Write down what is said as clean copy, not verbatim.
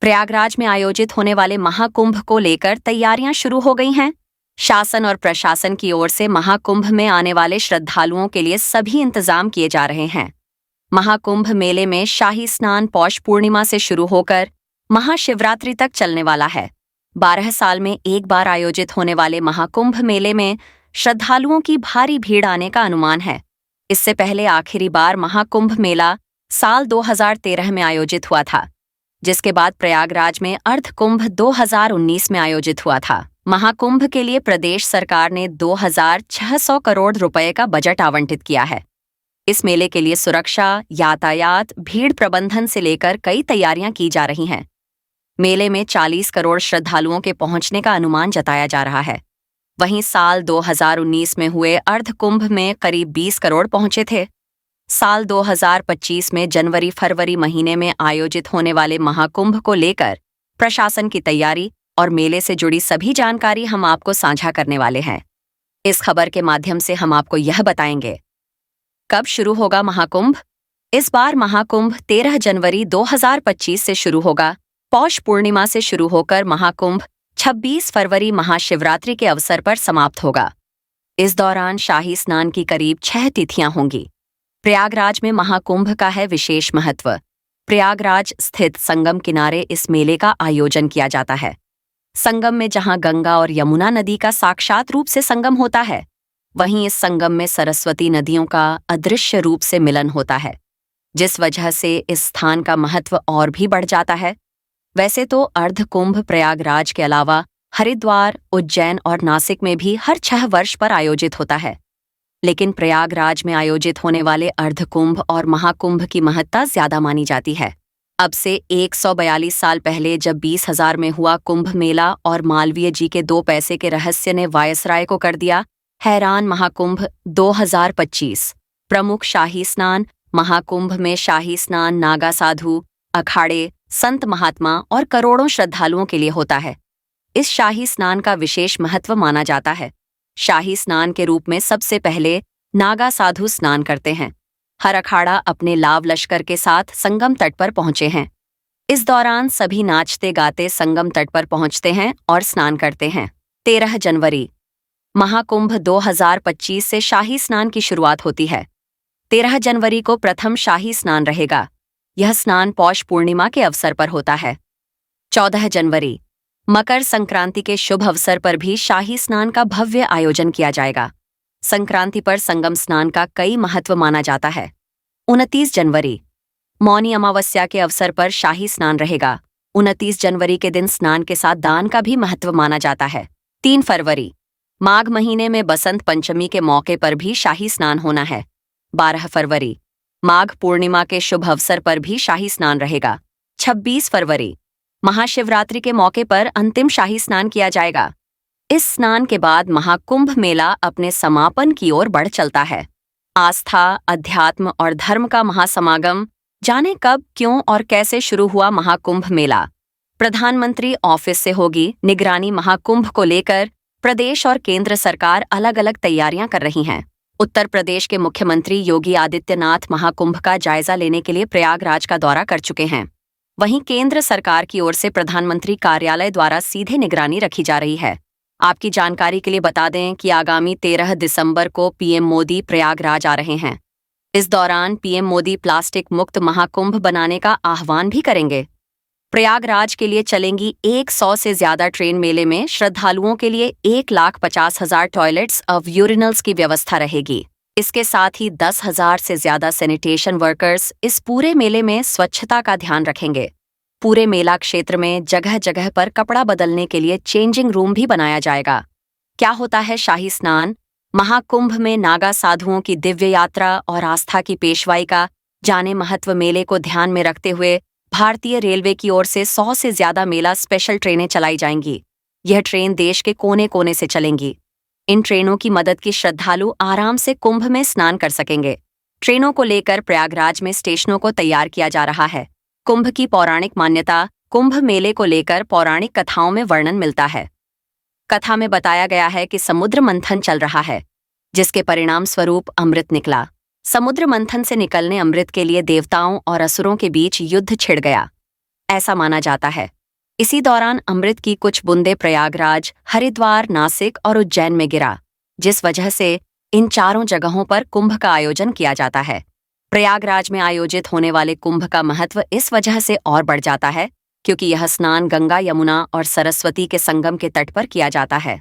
प्रयागराज में आयोजित होने वाले महाकुंभ को लेकर तैयारियां शुरू हो गई हैं। शासन और प्रशासन की ओर से महाकुंभ में आने वाले श्रद्धालुओं के लिए सभी इंतजाम किए जा रहे हैं। महाकुंभ मेले में शाही स्नान पौष पूर्णिमा से शुरू होकर महाशिवरात्रि तक चलने वाला है। 12 साल में एक बार आयोजित होने वाले महाकुंभ मेले में श्रद्धालुओं की भारी भीड़ आने का अनुमान है। इससे पहले आखिरी बार महाकुंभ मेला साल 2013 में आयोजित हुआ था, जिसके बाद प्रयागराज में अर्धकुंभ 2019 में आयोजित हुआ था। महाकुंभ के लिए प्रदेश सरकार ने 2600 करोड़ रुपए का बजट आवंटित किया है। इस मेले के लिए सुरक्षा, यातायात, भीड़ प्रबंधन से लेकर कई तैयारियां की जा रही हैं। मेले में 40 करोड़ श्रद्धालुओं के पहुंचने का अनुमान जताया जा रहा है। वहीं साल 2019 में हुए अर्धकुंभ में करीब 20 करोड़ पहुंचे थे। साल 2025 में जनवरी-फरवरी महीने में आयोजित होने वाले महाकुंभ को लेकर प्रशासन की तैयारी और मेले से जुड़ी सभी जानकारी हम आपको साझा करने वाले हैं। इस खबर के माध्यम से हम आपको यह बताएंगे, कब शुरू होगा महाकुंभ। इस बार महाकुंभ 13 जनवरी 2025 से शुरू होगा। पौष पूर्णिमा से शुरू होकर महाकुंभ 26 फरवरी महाशिवरात्रि के अवसर पर समाप्त होगा। इस दौरान शाही स्नान की करीब 6 तिथियां होंगी। प्रयागराज में महाकुंभ का है विशेष महत्व। प्रयागराज स्थित संगम किनारे इस मेले का आयोजन किया जाता है। संगम में जहां गंगा और यमुना नदी का साक्षात रूप से संगम होता है, वहीं इस संगम में सरस्वती नदियों का अदृश्य रूप से मिलन होता है, जिस वजह से इस स्थान का महत्व और भी बढ़ जाता है। वैसे तो अर्धकुंभ प्रयागराज के अलावा हरिद्वार, उज्जैन और नासिक में भी हर 6 वर्ष पर आयोजित होता है, लेकिन प्रयागराज में आयोजित होने वाले अर्धकुंभ और महाकुंभ की महत्ता ज्यादा मानी जाती है। अब से 142 साल पहले जब 20,000 में हुआ कुंभ मेला और मालवीय जी के 2 पैसे के रहस्य ने वायसराय को कर दिया हैरान। महाकुंभ 2025 प्रमुख शाही स्नान। महाकुंभ में शाही स्नान नागा साधु, अखाड़े, संत महात्मा और करोड़ों श्रद्धालुओं के लिए होता है। इस शाही स्नान का विशेष महत्व माना जाता है। शाही स्नान के रूप में सबसे पहले नागा साधु स्नान करते हैं। हर अखाड़ा अपने लाव लश्कर के साथ संगम तट पर पहुंचे हैं। इस दौरान सभी नाचते गाते संगम तट पर पहुंचते हैं और स्नान करते हैं। 13 जनवरी महाकुंभ 2025 से शाही स्नान की शुरुआत होती है। 13 जनवरी को प्रथम शाही स्नान रहेगा। यह स्नान पौष पूर्णिमा के अवसर पर होता है। 14 जनवरी मकर संक्रांति के शुभ अवसर पर भी शाही स्नान का भव्य आयोजन किया जाएगा। संक्रांति पर संगम स्नान का कई महत्व माना जाता है। 29 जनवरी मौनी अमावस्या के अवसर पर शाही स्नान रहेगा। 29 जनवरी के दिन स्नान के साथ दान का भी महत्व माना जाता है। 3 फरवरी माघ महीने में बसंत पंचमी के मौके पर भी शाही स्नान होना है। 12 फरवरी माघ पूर्णिमा के शुभ अवसर पर भी शाही स्नान रहेगा। 26 फरवरी महाशिवरात्रि के मौके पर अंतिम शाही स्नान किया जाएगा। इस स्नान के बाद महाकुंभ मेला अपने समापन की ओर बढ़ चलता है। आस्था, अध्यात्म और धर्म का महासमागम। जाने कब, क्यों और कैसे शुरू हुआ महाकुंभ मेला। प्रधानमंत्री ऑफिस से होगी निगरानी। महाकुंभ को लेकर प्रदेश और केंद्र सरकार अलग अलग तैयारियां कर रही हैं। उत्तर प्रदेश के मुख्यमंत्री योगी आदित्यनाथ महाकुंभ का जायजा लेने के लिए प्रयागराज का दौरा कर चुके हैं। वहीं केंद्र सरकार की ओर से प्रधानमंत्री कार्यालय द्वारा सीधे निगरानी रखी जा रही है। आपकी जानकारी के लिए बता दें कि आगामी 13 दिसंबर को पीएम मोदी प्रयागराज आ रहे हैं। इस दौरान पीएम मोदी प्लास्टिक मुक्त महाकुंभ बनाने का आह्वान भी करेंगे। प्रयागराज के लिए चलेंगी 100 से ज्यादा ट्रेन। मेले में श्रद्धालुओं के लिए 1,50,000 टॉयलेट्स और यूरिनल्स की व्यवस्था रहेगी। इसके साथ ही 10,000 से ज्यादा सैनिटेशन वर्कर्स इस पूरे मेले में स्वच्छता का ध्यान रखेंगे। पूरे मेला क्षेत्र में जगह जगह पर कपड़ा बदलने के लिए चेंजिंग रूम भी बनाया जाएगा। क्या होता है शाही स्नान। महाकुंभ में नागा साधुओं की दिव्य यात्रा और आस्था की पेशवाई का जाने महत्व। मेले को ध्यान में रखते हुए भारतीय रेलवे की ओर से 100 से ज्यादा मेला स्पेशल ट्रेनें चलाई जाएंगी। यह ट्रेन देश के कोने कोने से चलेंगी। इन ट्रेनों की मदद की श्रद्धालु आराम से कुंभ में स्नान कर सकेंगे। ट्रेनों को लेकर प्रयागराज में स्टेशनों को तैयार किया जा रहा है। कुंभ की पौराणिक मान्यता। कुंभ मेले को लेकर पौराणिक कथाओं में वर्णन मिलता है। कथा में बताया गया है कि समुद्र मंथन चल रहा है, जिसके परिणाम स्वरूप अमृत निकला। समुद्र मंथन से निकलने अमृत के लिए देवताओं और असुरों के बीच युद्ध छिड़ गया। ऐसा माना जाता है। इसी दौरान अमृत की कुछ बूंदें प्रयागराज, हरिद्वार, नासिक और उज्जैन में गिरा, जिस वजह से इन चारों जगहों पर कुंभ का आयोजन किया जाता है। प्रयागराज में आयोजित होने वाले कुंभ का महत्व इस वजह से और बढ़ जाता है क्योंकि यह स्नान गंगा, यमुना और सरस्वती के संगम के तट पर किया जाता है।